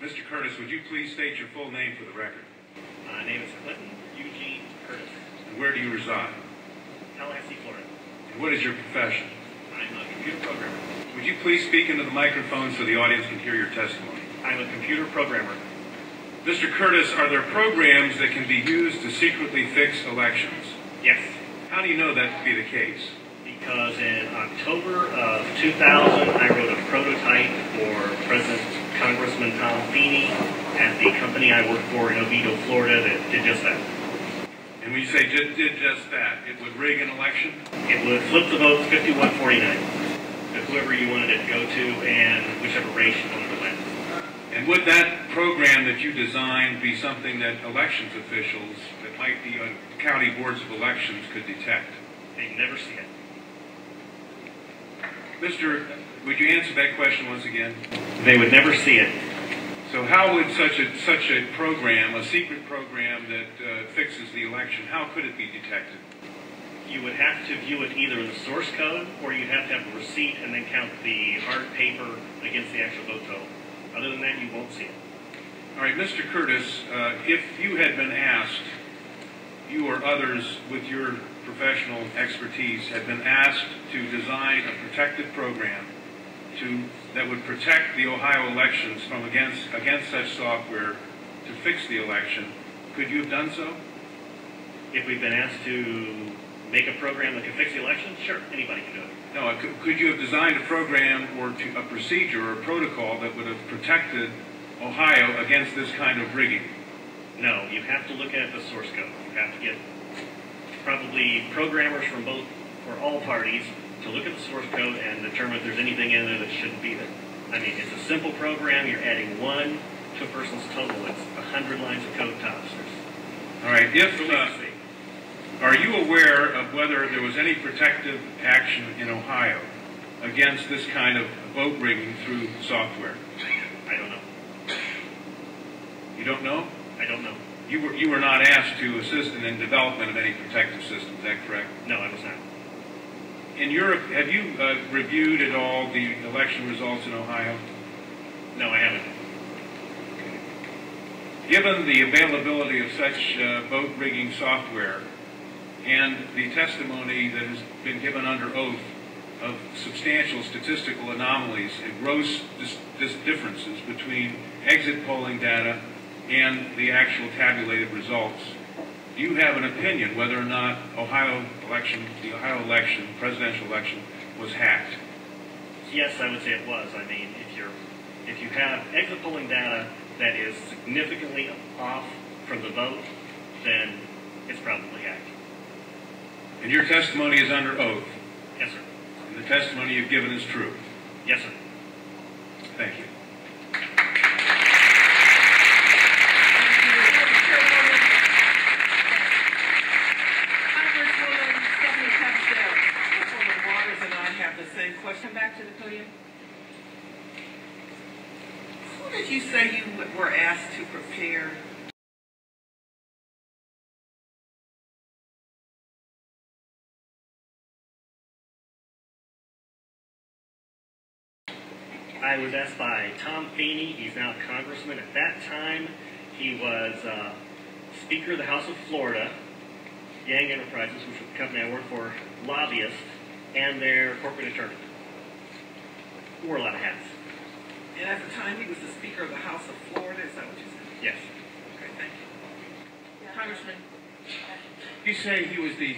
Mr. Curtis, would you please state your full name for the record? My name is Eugene CURTIS. And where do you reside? Tallahassee, Florida. And what is your profession? I'm a computer programmer. Would you please speak into the microphone so the audience can hear your testimony? I'm a computer programmer. Mr. Curtis, are there programs that can be used to secretly fix elections? Yes. How do you know that to be the case? Because in October of 2000, I wrote a prototype for Congressman Tom Feeney at the company I work for in Oviedo, Florida, that did just that. And when you say did just that, it would rig an election? It would flip the votes 51-49 to whoever you wanted it to go to and whichever race you wanted to win. And would that program that you designed be something that elections officials that might be on county boards of elections could detect? They'd never see it. Would you answer that question once again? They would never see it. So how would such a program, a secret program that fixes the election, how could it be detected? You would have to view it either in the source code, or you'd have to have a receipt and then count the hard paper against the actual vote total. Other than that, you won't see it. All right, Mr. Curtis, if you had been asked, you or others with your professional expertise had been asked to design a protective program that would protect the Ohio elections from against such software to fix the election, could you have done so? If we've been asked to make a program that could fix the election, sure, anybody can do it. No, could you have designed a program or a procedure or a protocol that would have protected Ohio against this kind of rigging? No, you have to look at the source code. You have to get probably programmers from both or all parties to look at the source code and determine if there's anything in there that shouldn't be there. I mean, it's a simple program. You're adding 1 to a person's total. It's 100 lines of code tops. All right. Are you aware of whether there was any protective action in Ohio against this kind of vote rigging through software? I don't know. You don't know? I don't know. You were not asked to assist in the development of any protective system, is that correct? No, I was not. In Europe, have you reviewed at all the election results in Ohio? No, I haven't. Given the availability of such vote rigging software and the testimony that has been given under oath of substantial statistical anomalies and gross differences between exit polling data and the actual tabulated results, do you have an opinion whether or not the Ohio election, presidential election, was hacked? Yes, I would say it was. I mean, if you have exit polling data that is significantly off from the vote, then it's probably hacked. And your testimony is under oath? Yes, sir. And the testimony you've given is true? Yes, sir. Thank you. Question back to the podium. What did you say you were asked to prepare? I was asked by Tom Feeney. He's now a congressman. At that time, he was Speaker of the House of Florida, Yang Enterprises, which was the company I work for, lobbyist, and their corporate attorney. Wore a lot of hats. And at the time, he was the Speaker of the House of Florida. Is that what you said? Yes. Okay, thank you. Congressman. You say he was the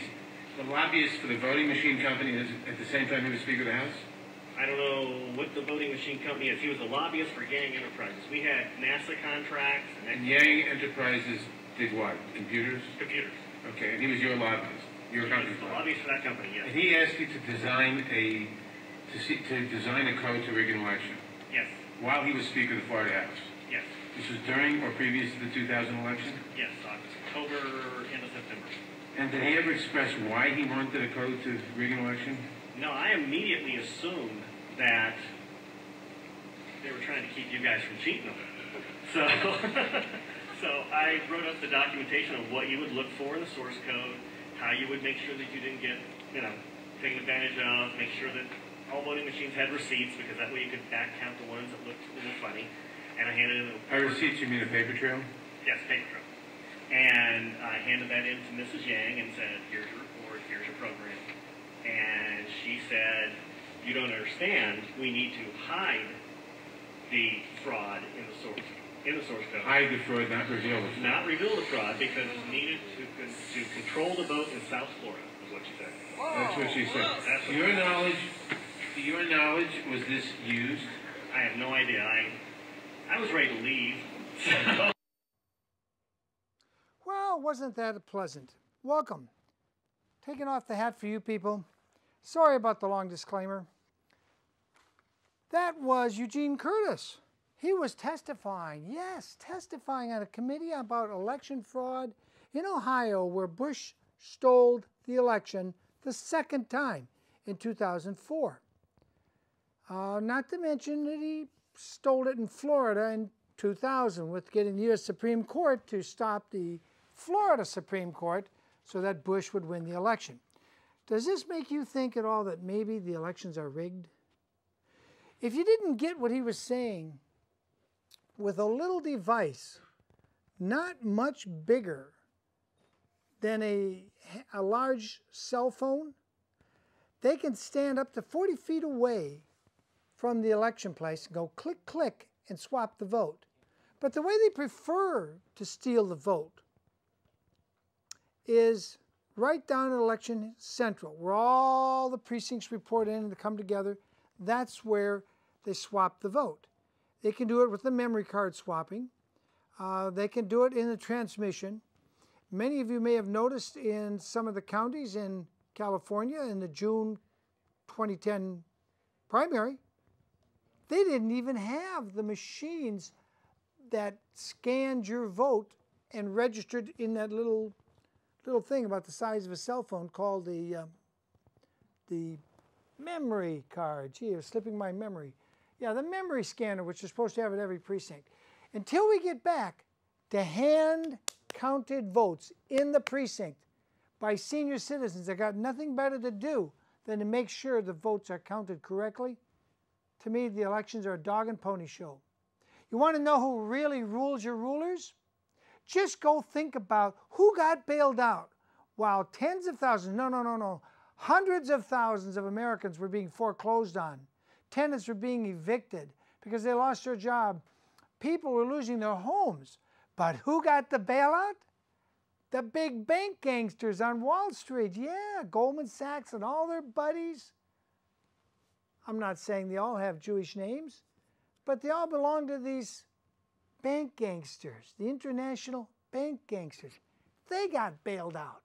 lobbyist for the voting machine company at the same time he was Speaker of the House? I don't know what the voting machine company is. He was a lobbyist for Yang Enterprises. We had NASA contracts. And Yang Enterprises did what? Computers? Computers. Okay, and he was your lobbyist. Your company. The lobbyist for that company, yes. And he asked you to design a code to rig an election. Yes. While he was Speaker of the Florida House. Yes. This was during or previous to the 2000 election? Yes, October, end of September. And did he ever express why he wanted a code to rig an election? No, I immediately assumed that they were trying to keep you guys from cheating them. So I wrote up the documentation of what you would look for in the source code, how you would make sure that you didn't get, taken advantage of, make sure that all voting machines had receipts, because that way you could back count the ones that looked a little funny. And I handed it. A receipt, you mean a paper trail? Yes, paper trail. And I handed that in to Mrs. Yang and said, here's your report, here's your program. And she said, you don't understand, we need to hide the fraud in the source code. Hide the fraud, not reveal the fraud. Not reveal the fraud because it's needed to control the vote in South Florida, is what she said. That's what she said. That's To your knowledge, was this used? I have no idea. I was ready to leave. Well, wasn't that pleasant? Welcome. Taking off the hat for you people. Sorry about the long disclaimer. That was Eugene CURTIS. He was testifying, yes, testifying on a committee about election fraud in Ohio, where Bush stole the election the second time in 2004. Not to mention that he stole it in Florida in 2000 with getting the U.S. Supreme Court to stop the Florida Supreme Court so that Bush would win the election. Does this make you think at all that maybe the elections are rigged? If you didn't get what he was saying, with a little device, not much bigger than a large cell phone, they can stand up to 40 feet away from the election place and go click, click, and swap the vote. But the way they prefer to steal the vote is right down at Election Central, where all the precincts report in and come together. That's where they swap the vote. They can do it with the memory card swapping. They can do it in the transmission. Many of you may have noticed in some of the counties in California in the June 2010 primary, they didn't even have the machines that scanned your vote and registered in that little thing about the size of a cell phone called the memory card. Gee, it was slipping my memory. Yeah, the memory scanner, which is supposed to have at every precinct. Until we get back to hand-counted votes in the precinct by senior citizens that got nothing better to do than to make sure the votes are counted correctly, to me, the elections are a dog and pony show. You want to know who really rules your rulers? Just go think about who got bailed out while tens of thousands, no, hundreds of thousands of Americans were being foreclosed on. Tenants were being evicted because they lost their job. People were losing their homes. But who got the bailout? The big bank gangsters on Wall Street. Yeah, Goldman Sachs and all their buddies. I'm not saying they all have Jewish names, but they all belong to these bank gangsters, the international bank gangsters. They got bailed out.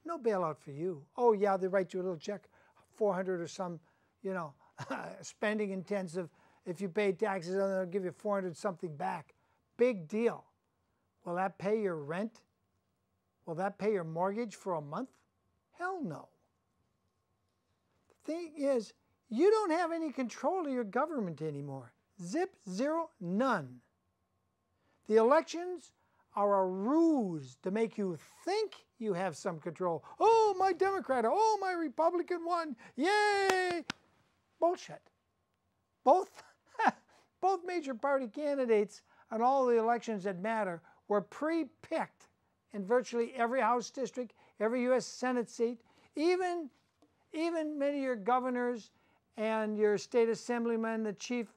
No bailout for you. Oh yeah, they write you a little check, 400 or some, spending intensive. If you pay taxes, they'll give you 400 something back. Big deal. Will that pay your rent? Will that pay your mortgage for a month? Hell no. The thing is, you don't have any control of your government anymore. Zip, zero, none. The elections are a ruse to make you think you have some control. Oh, my Democrat, oh, my Republican won, yay! Bullshit. Both major party candidates on all the elections that matter were pre-picked in virtually every House district, every U.S. Senate seat, even many of your governors and your state assemblymen, the chief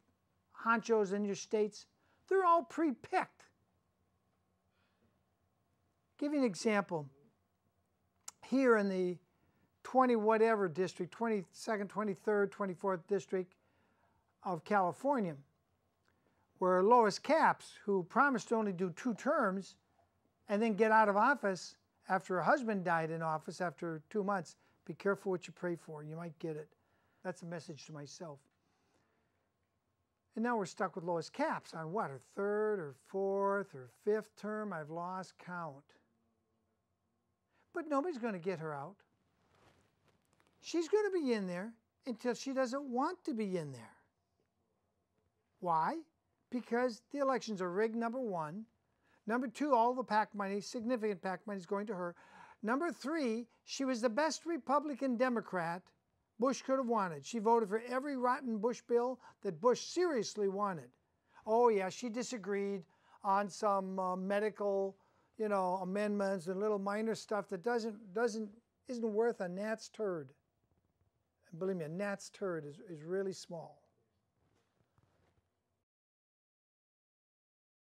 honchos in your states, they're all pre-picked. Give you an example. Here in the 20-whatever district, 22nd, 23rd, 24th district of California, where Lois Capps, who promised to only do 2 terms and then get out of office after her husband died in office after 2 months, be careful what you pray for. You might get it. That's a message to myself. And now we're stuck with Lois Capps on what, her 3rd or 4th or 5th term? I've lost count. But nobody's going to get her out. She's going to be in there until she doesn't want to be in there. Why? Because the elections are rigged, number 1. Number 2, all the PAC money, significant PAC money is going to her. Number 3, she was the best Republican Democrat Bush could have wanted. She voted for every rotten Bush bill that Bush seriously wanted. Oh yeah, she disagreed on some medical, amendments and little minor stuff that isn't worth a gnat's turd. And believe me, a gnat's turd is really small.